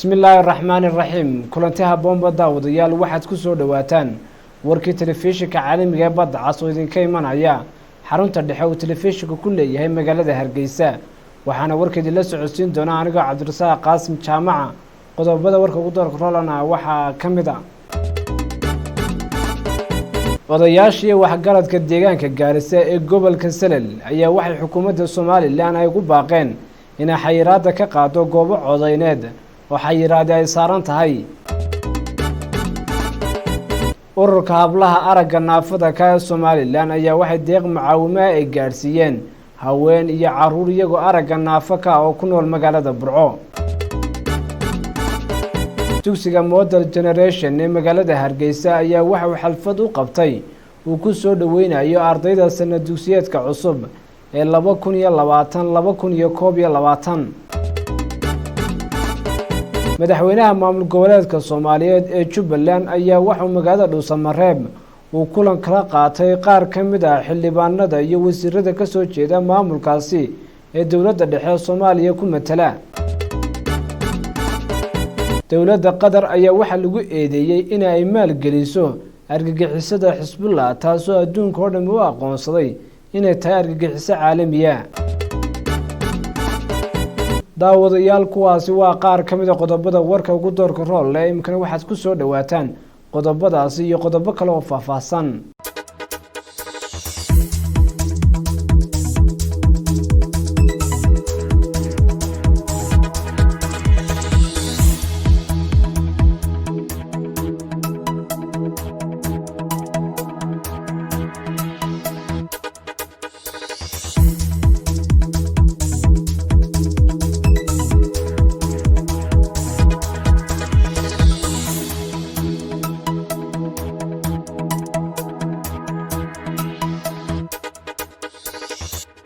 bismillaahi raxmaani raxiim kulantaha boomba daawadayaal waxaad ku soo dhawaataan warkii telefishinka caalamiga ee badda cas oo idinka imanaya xarunta dhexe uu telefishinka ku leeyahay magaalada Hargeysa waxaana warkeedii la socodsiin doona anigoo Cabdirasaaq Qaasim Jaamaca qodobada warka ugu doorka roolana waxaa ka mid ah odayaashii waxgaradka deegaanka Gaarisa ee gobolka Salel ayaa waxay xukuumadda Soomaaliland ay ugu baaqeen inay xayiraadda ka qaado goobo codeyneed oo xayiraadda ay saaran tahay ururka hablaha aragga naafada ka Soomaaliland ayaa waxay deeq mucaawimo ay gaarsiiyeen haween iyo caruur iyagoo aragga naafo ka oo ku nool magaalada Burco dugsiga Model Generation ee magaalada Hargeysa ayaa waxa uu xalfad u qabtay uu ku soo dhaweynayo ardayda sanad dugsiyeedka cusub ee 2020-2021 madaxweynaha maamul goboleedka Soomaaliyeed ee Jubbaland ayaa waxa uu magaalada Dhuusamareeb uu kulan kala qaatay qaar ka mid ah xildhibaanada iyo wasiirada ka soo jeeda maamulkaasi ee dowladda dhexe Soomaaliya ku matala dowladda Qatar ayaa waxa lagu eedeeyay in ay maalgeliso argagixisada Xisbullah taasoo adduunka oo dhan u aqoonsaday inay tahay argagixiso caalamiya daawadayaal kuwaasi waa qaar ka mid ah qodobada warka ugu doorka rool leh imkana waxaad ku soo dhawaataan qodobadaasi iyo qodobo kale oo faahfaahsan